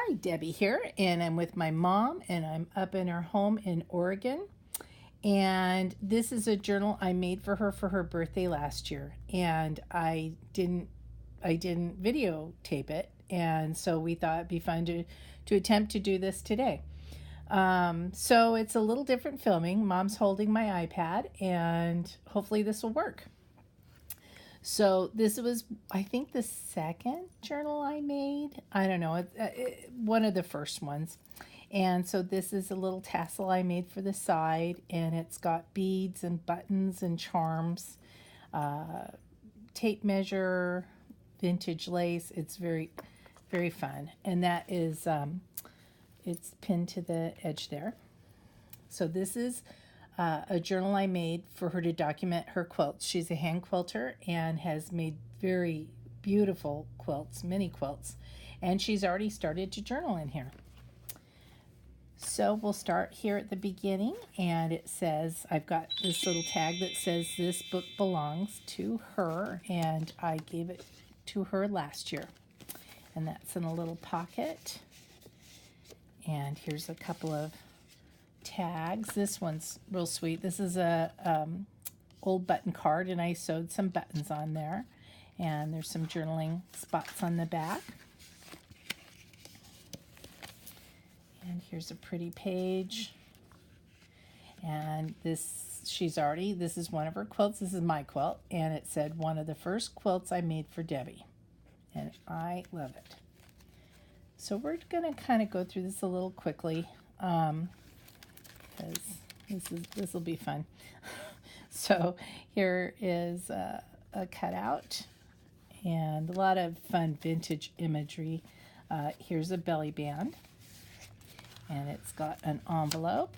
Hi, Debbie here, and I'm with my mom, and I'm up in her home in Oregon. And this is a journal I made for her birthday last year, and I didn't videotape it, and so we thought it'd be fun to attempt to do this today. So it's a little different filming. Mom's holding my iPad, and hopefully this will work. So this was, I think, the second journal I made. I don't know, one of the first ones. And so this is a little tassel I made for the side, and it's got beads and buttons and charms, uh, tape measure, vintage lace. It's very, very fun. And that is, it's pinned to the edge there. So this is a journal I made for her to document her quilts. She's a hand quilter and has made very beautiful quilts, many quilts, and she's already started to journal in here. So we'll start here at the beginning, and it says, I've got this little tag that says this book belongs to her, and I gave it to her last year. And that's in a little pocket. And here's a couple of tags. This one's real sweet. This is a old button card, and I sewed some buttons on there. And there's some journaling spots on the back. And here's a pretty page. And this is one of her quilts. This is my quilt, and it said one of the first quilts I made for Debbie. And I love it. So we're going to kind of go through this a little quickly, because this will be fun. So here is a cutout and a lot of fun vintage imagery. Here's a belly band, and it's got an envelope,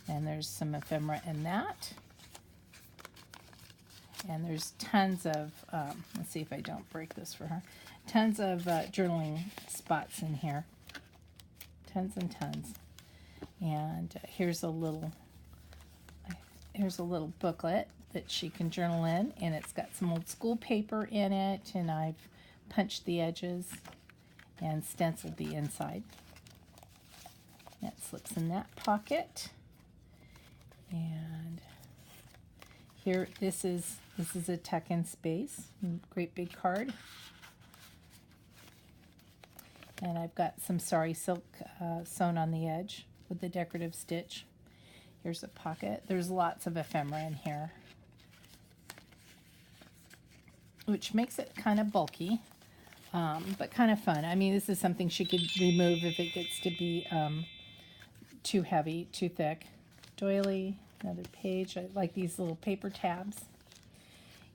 and there's some ephemera in that. And there's tons of, let's see if I don't break this for her, tons of journaling spots in here. Tons and tons. And here's a little booklet that she can journal in, and it's got some old school paper in it, and I've punched the edges and stenciled the inside. That slips in that pocket. And here, this is a tuck-in space, great big card. And I've got some sari silk sewn on the edge with the decorative stitch. Here's a pocket. There's lots of ephemera in here, which makes it kind of bulky, but kind of fun. I mean, this is something she could remove if it gets to be too heavy, too thick. Doily, another page. I like these little paper tabs.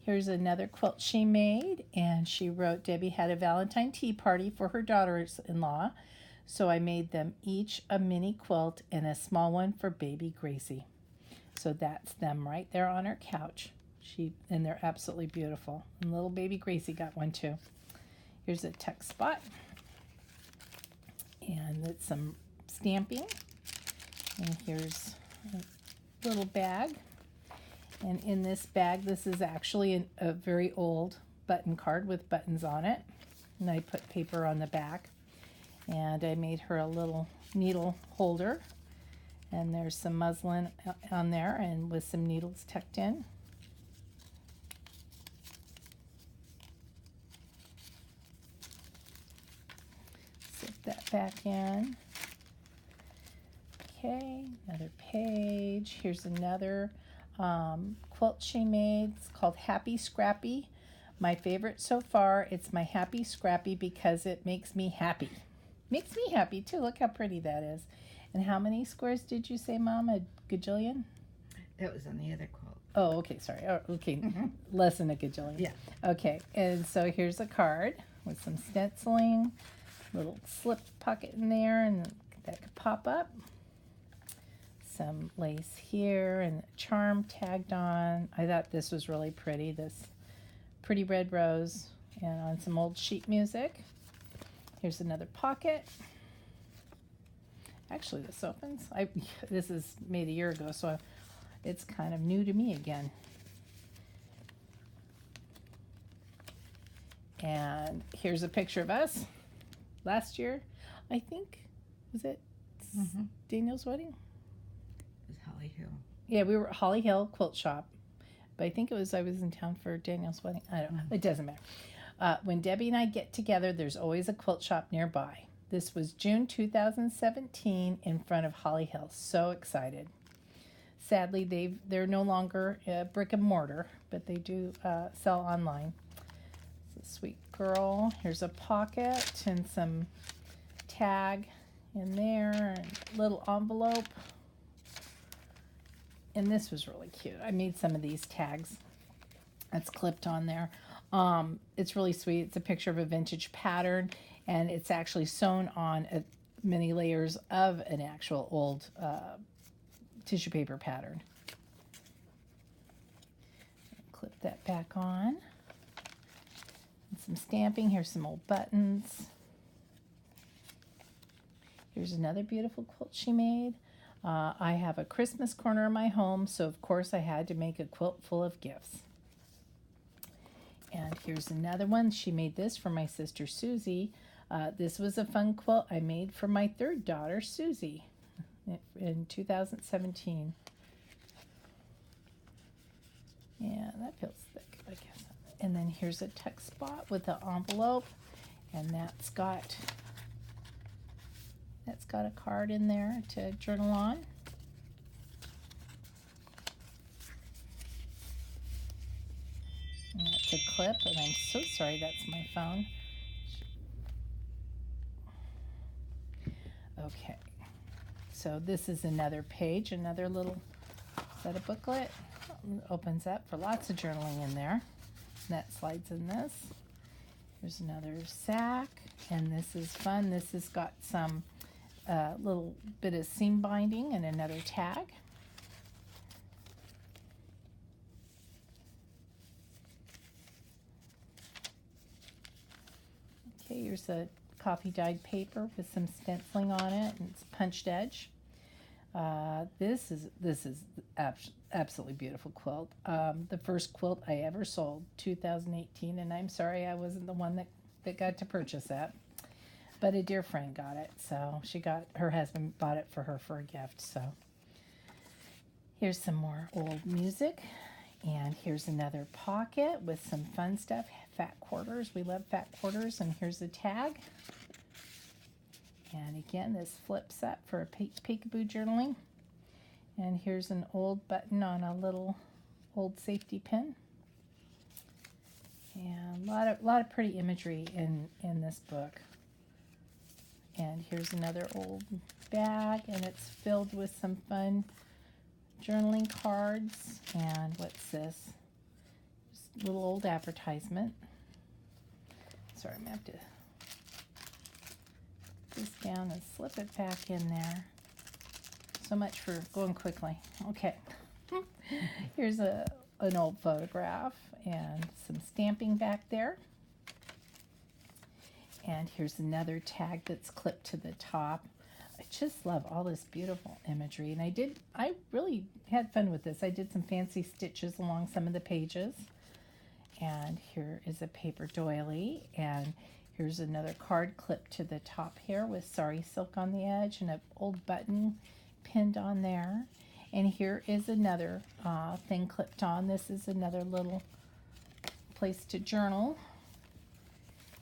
Here's another quilt she made, and she wrote, Debbie had a Valentine tea party for her daughters-in-law, so I made them each a mini quilt and a small one for baby Gracie. So that's them right there on her couch. And they're absolutely beautiful. And little baby Gracie got one too. Here's a tuck spot, and it's some stamping. And here's a little bag. And in this bag, this is actually a very old button card with buttons on it. And I put paper on the back. And I made her a little needle holder. And there's some muslin on there and with some needles tucked in. Slip that back in. Okay, another page. Here's another quilt she made. It's called Happy Scrappy. My favorite so far. It's my Happy Scrappy because it makes me happy. Makes me happy too. Look how pretty that is. And how many squares did you say, Mom? A gajillion? That was on the other quilt. Oh, okay, sorry. Oh, okay, less than a gajillion. Yeah. Okay, and so here's a card with some stenciling, little slip pocket in there, and that could pop up. Some lace here and a charm tagged on. I thought this was really pretty, this pretty red rose, and on some old sheet music. Here's another pocket. Actually, this opens. This is made a year ago, so it's kind of new to me again. And here's a picture of us last year. I think. Was it Mm-hmm. Daniel's wedding? It was Holly Hill. Yeah, we were at Holly Hill Quilt Shop. But I think I was in town for Daniel's wedding. I don't know. It doesn't matter. When Debbie and I get together, there's always a quilt shop nearby. This was June 2017 in front of Holly Hill. So excited. Sadly, they're no longer brick and mortar, but they do sell online. It's a sweet girl. Here's a pocket and some tag in there and a little envelope. And this was really cute. I made some of these tags that's clipped on there. It's really sweet. It's a picture of a vintage pattern, and it's actually sewn on many layers of an actual old tissue paper pattern. Clip that back on. And some stamping. Here's some old buttons. Here's another beautiful quilt she made. I have a Christmas corner in my home, so of course I had to make a quilt full of gifts. And here's another one. She made this for my sister Susie. This was a fun quilt I made for my third daughter, Susie, in 2017. Yeah, that feels thick, I guess. And then here's a text spot with an envelope, and that's got a card in there to journal on. And that's a clip, and I'm so sorry, that's my phone. Okay, so this is another page, another little set of booklet. Opens up for lots of journaling in there. And that slides in this. There's another sack, and this is fun. This has got some little bit of seam binding and another tag. Okay, here's a coffee dyed paper with some stenciling on it, and it's punched edge. This is absolutely beautiful quilt. The first quilt I ever sold, 2018, and I'm sorry I wasn't the one that got to purchase that. But a dear friend got it, so her husband bought it for her for a gift. So here's some more old music, and here's another pocket with some fun stuff. Fat quarters, we love fat quarters, and here's a tag. And again, this flips up for a peekaboo journaling. And here's an old button on a little old safety pin. And a lot of pretty imagery in this book. And here's another old bag, and it's filled with some fun journaling cards. And what's this? Just a little old advertisement. Sorry, I'm going to have to put this down and slip it back in there. So much for going quickly. Okay. Here's an old photograph and some stamping back there. And here's another tag that's clipped to the top. I just love all this beautiful imagery. And I really had fun with this. I did some fancy stitches along some of the pages. And here is a paper doily. And here's another card clipped to the top here with sari silk on the edge and an old button pinned on there. And here is another thing clipped on. This is another little place to journal.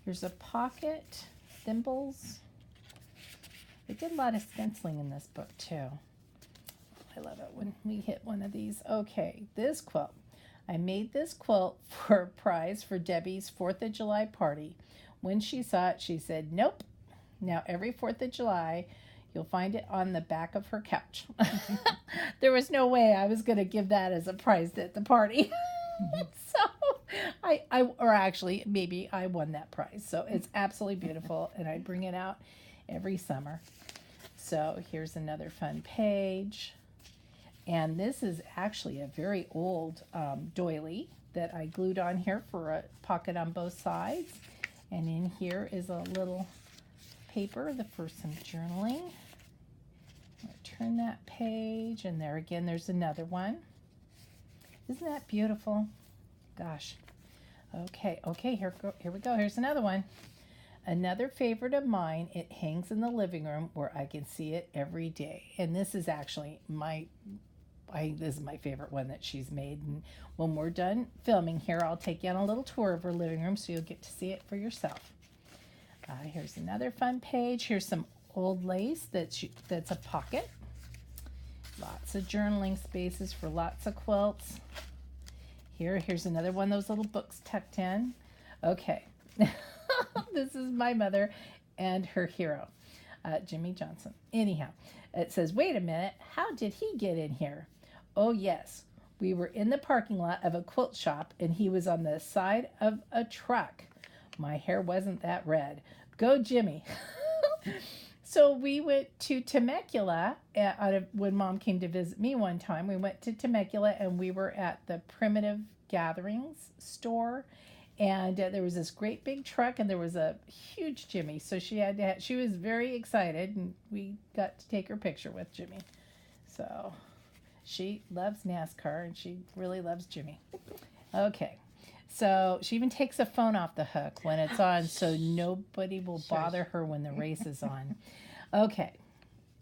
Here's a pocket, thimbles. I did a lot of stenciling in this book too. I love it when we hit one of these. Okay, this quilt. I made this quilt for a prize for Debbie's 4th of July party. When she saw it, she said, "Nope. Now every 4th of July, you'll find it on the back of her couch." There was no way I was going to give that as a prize at the party. So or actually, maybe I won that prize. So it's absolutely beautiful, and I bring it out every summer. So here's another fun page. And this is actually a very old doily that I glued on here for a pocket on both sides. And in here is a little paper for some journaling. I'll turn that page, and there again, there's another one. Isn't that beautiful? Gosh. Okay, here we go. Here's another one. Another favorite of mine, it hangs in the living room where I can see it every day. And this is actually this is my favorite one that she's made. And when we're done filming here, I'll take you on a little tour of her living room so you'll get to see it for yourself. Here's another fun page. Here's some old lace that's a pocket. Lots of journaling spaces for lots of quilts. Here's another one of those little books tucked in. Okay. This is my mother and her hero, Jimmy Johnson. Anyhow, it says, wait a minute, how did he get in here? Oh, yes, we were in the parking lot of a quilt shop, and he was on the side of a truck. My hair wasn't that red. Go, Jimmy. So we went to Temecula when Mom came to visit me one time. We went to Temecula, and we were at the Primitive Gatherings store. And there was this great big truck, and there was a huge Jimmy. So she was very excited, and we got to take her picture with Jimmy. So she loves NASCAR, and she really loves Jimmy. Okay. So she even takes a phone off the hook when it's on, so nobody will bother her when the race is on. Okay.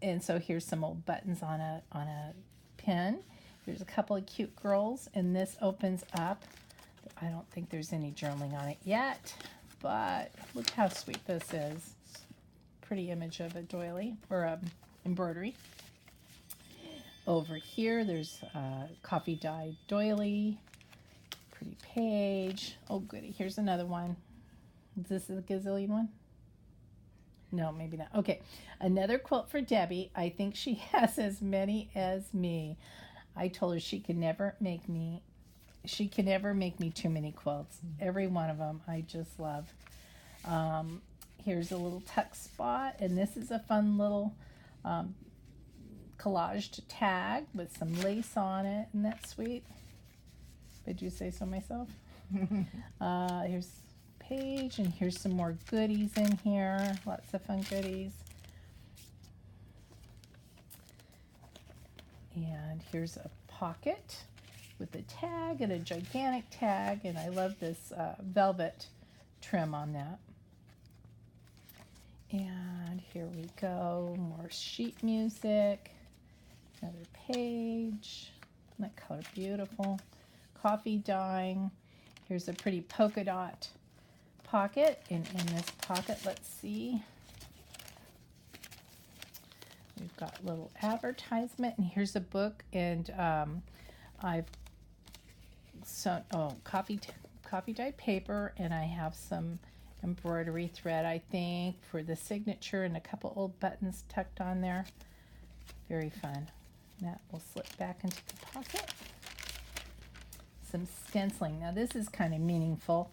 And so here's some old buttons on a pin. There's a couple of cute girls, and this opens up. I don't think there's any journaling on it yet, but look how sweet this is. Pretty image of a doily or a embroidery. Over here, there's a coffee dyed doily. Pretty page. Oh, goody. Here's another one. Is this a gazillion one? No, maybe not. Okay. Another quilt for Debbie. I think she has as many as me. I told her she can never make me too many quilts. Every one of them I just love. Here's a little tuck spot, and this is a fun little collaged tag with some lace on it. Isn't that sweet? Did you say so myself? Here's a page, and here's some more goodies in here. Lots of fun goodies. And here's a pocket with a tag and a gigantic tag, and I love this velvet trim on that. And here we go, more sheet music, another page. Isn't that color beautiful? Coffee dyeing. Here's a pretty polka dot pocket, and in this pocket, let's see, we've got a little advertisement, and here's a book, and coffee dyed paper, and I have some embroidery thread, I think, for the signature, and a couple old buttons tucked on there. Very fun. That will slip back into the pocket. Some stenciling. Now this is kind of meaningful.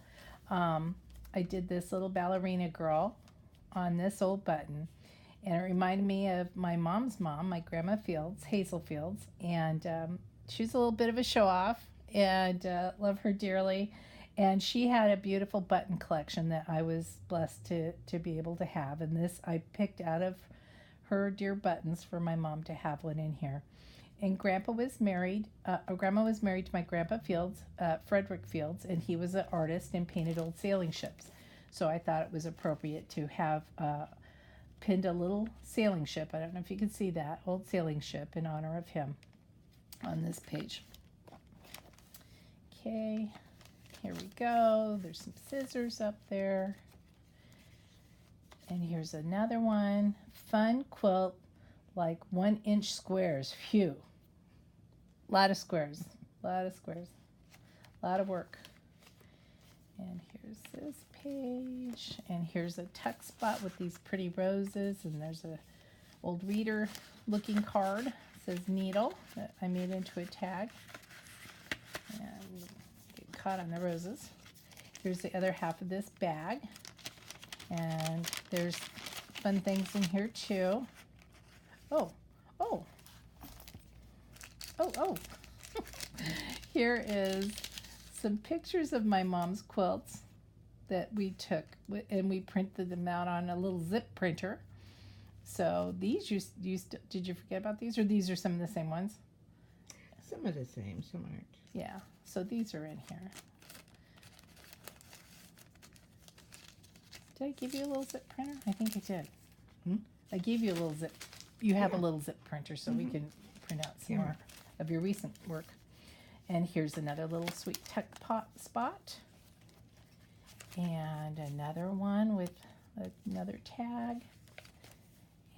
I did this little ballerina girl on this old button, and it reminded me of my mom's mom, my Grandma Fields, Hazel Fields, and she's a little bit of a show-off, and love her dearly. And she had a beautiful button collection that I was blessed to be able to have, and this I picked out of her dear buttons for my mom to have one in here. And Grandma was married to my Grandpa Fields, Frederick Fields, and he was an artist and painted old sailing ships. So I thought it was appropriate to have pinned a little sailing ship. I don't know if you can see that, old sailing ship in honor of him on this page. Okay, here we go. There's some scissors up there. And here's another one. Fun quilt, like 1-inch squares. Phew. Lot of squares. A lot of work. And here's this page. And here's a tuck spot with these pretty roses. And there's a old reader looking card. It says needle that I made into a tag. And get caught on the roses. Here's the other half of this bag. And there's fun things in here too. Oh. Here is some pictures of my mom's quilts that we took, and we printed them out on a little zip printer. So these, did you forget about these, or these are some of the same ones? Some are the same, some aren't. Yeah, so these are in here. Did I give you a little zip printer? I think I did. Hmm? I gave you a little zip. You have a Yeah. little zip printer, so we Mhm. can print out some Here. more of your recent work. And here's another little sweet tuck pot spot. And another one with another tag.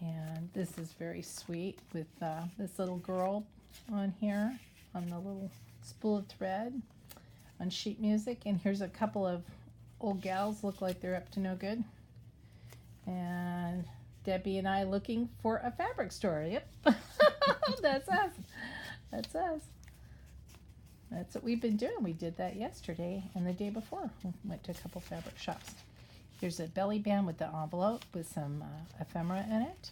And this is very sweet with this little girl on here on the little spool of thread on sheet music. And here's a couple of old gals look like they're up to no good. And Debbie and I looking for a fabric store. Yep. That's us. That's us. That's what we've been doing. We did that yesterday and the day before. We went to a couple fabric shops. Here's a belly band with the envelope with some ephemera in it.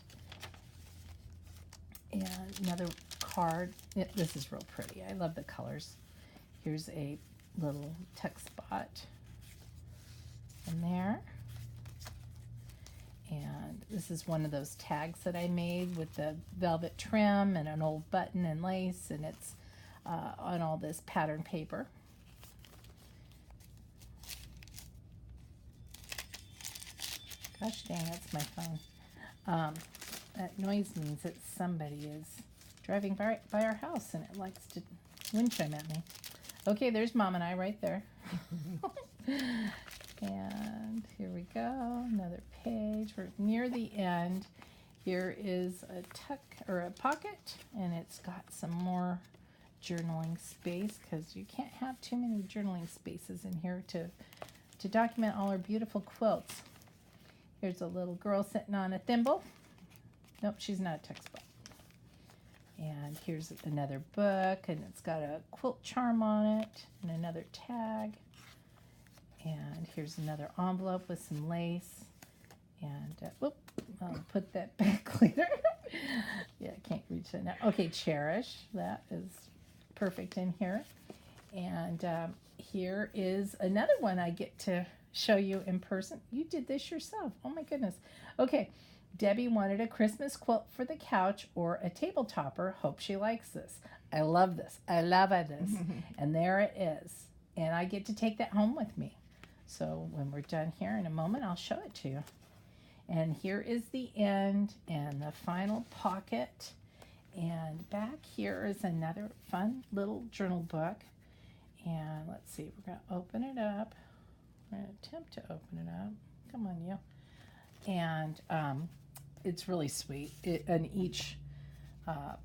And another card. This is real pretty. I love the colors. Here's a little tuck spot in there. And this is one of those tags that I made with the velvet trim and an old button and lace, and it's on all this pattern paper. Gosh dang, that's my phone. That noise means that somebody is driving by our house and it likes to wind chime at me. Okay, there's Mom and I right there. And here we go, another page. We're near the end. Here is a tuck or a pocket, and it's got some more journaling space because you can't have too many journaling spaces in here to document all our beautiful quilts. Here's a little girl sitting on a thimble. Nope, she's not a tuck spot. And here's another book, and it's got a quilt charm on it and another tag. And here's another envelope with some lace. And whoop, I'll put that back later. Yeah, I can't reach it now. Okay, Cherish. That is perfect in here. And here is another one I get to show you in person. You did this yourself. Oh my goodness. Okay, Debbie wanted a Christmas quilt for the couch or a table topper. Hope she likes this. I love this. I love this. And there it is. And I get to take that home with me. So when we're done here in a moment, I'll show it to you. And here is the end and the final pocket. And back here is another fun little journal book. And let's see, we're going to open it up. We're going to attempt to open it up. Come on, you. And it's really sweet. And each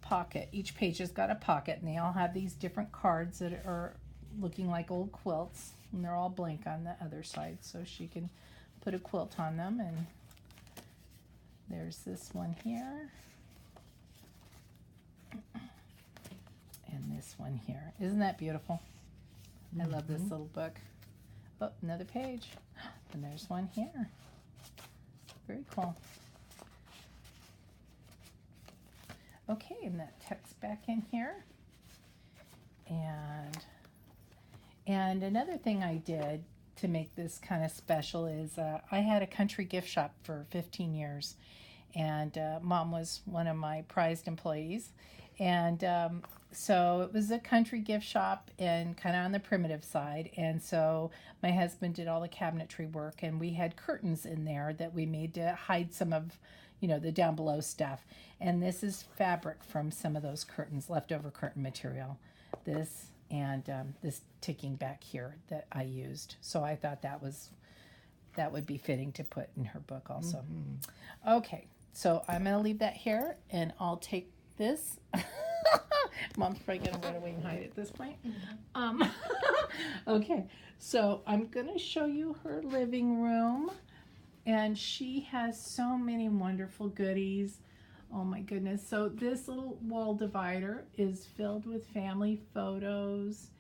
pocket, each page has got a pocket, and they all have these different cards that are looking like old quilts. And they're all blank on the other side, so she can put a quilt on them. And there's this one here. And this one here. Isn't that beautiful? I love this little book. Oh, another page. And there's one here. Very cool. Okay, and that text back in here. And another thing I did to make this kind of special is I had a country gift shop for 15 years. And Mom was one of my prized employees. And so it was a country gift shop and kind of on the primitive side. And so my husband did all the cabinetry work, and we had curtains in there that we made to hide some of, the down below stuff. And this is fabric from some of those curtains, leftover curtain material. This and this ticking back here that I used. So I thought that would be fitting to put in her book also. Mm-hmm. Okay, so I'm going to leave that here, and I'll take this. Mom's probably going to run away and hide at this point. Okay, so I'm going to show you her living room, and she has so many wonderful goodies. Oh my goodness. So this little wall divider is filled with family photos,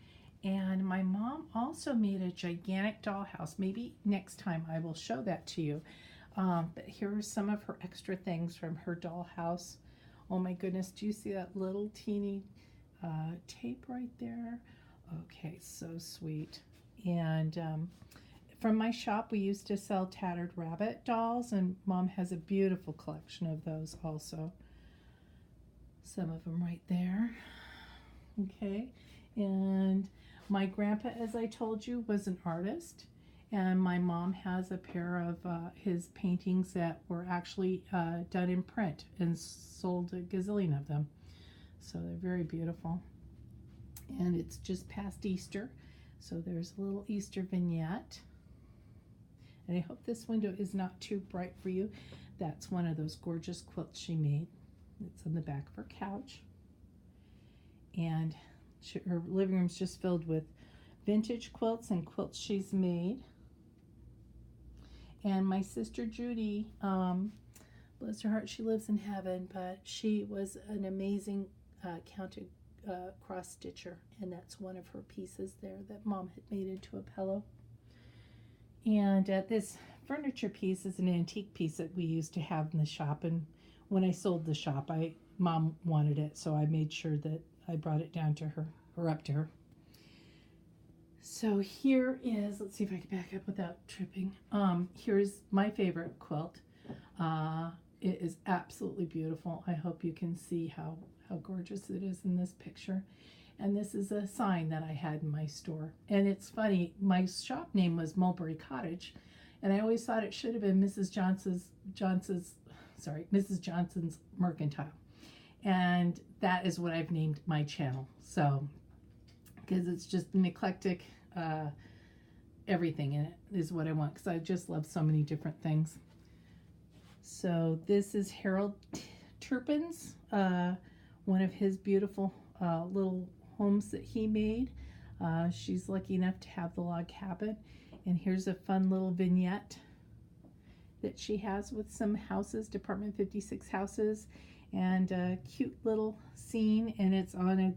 and my mom also made a gigantic dollhouse. Maybe next time I will show that to you. But here are some of her extra things from her dollhouse. Oh my goodness, do you see that little teeny tape right there? Okay, so sweet. And from my shop, we used to sell tattered rabbit dolls, and Mom has a beautiful collection of those also. Some of them right there. Okay, and my grandpa, as I told you, was an artist, And my mom has a pair of his paintings that were actually done in print and sold a gazillion of them. So they're very beautiful. And it's just past Easter, so there's a little Easter vignette. And I hope this window is not too bright for you. That's one of those gorgeous quilts she made. It's on the back of her couch. And her living room's just filled with vintage quilts and quilts she's made. And my sister Judy, bless her heart, she lives in heaven, but she was an amazing counted cross stitcher, and that's one of her pieces there that Mom had made into a pillow. And this furniture piece is an antique piece that we used to have in the shop, and when I sold the shop, Mom wanted it, so I made sure that I brought it down to her, or up to her. So here is, let's see if I can back up without tripping. Here's my favorite quilt. It is absolutely beautiful. I hope you can see how gorgeous it is in this picture. And this is a sign that I had in my store. And it's funny, my shop name was Mulberry Cottage, and I always thought it should have been Mrs. Johnson's Mercantile. And that is what I've named my channel. So, because it's just an eclectic, everything in it is what I want, because I just love so many different things. So this is Harold Turpin's, one of his beautiful little homes that he made. She's lucky enough to have the log cabin. And here's a fun little vignette that she has with some houses, Department 56 houses, and a cute little scene. And it's on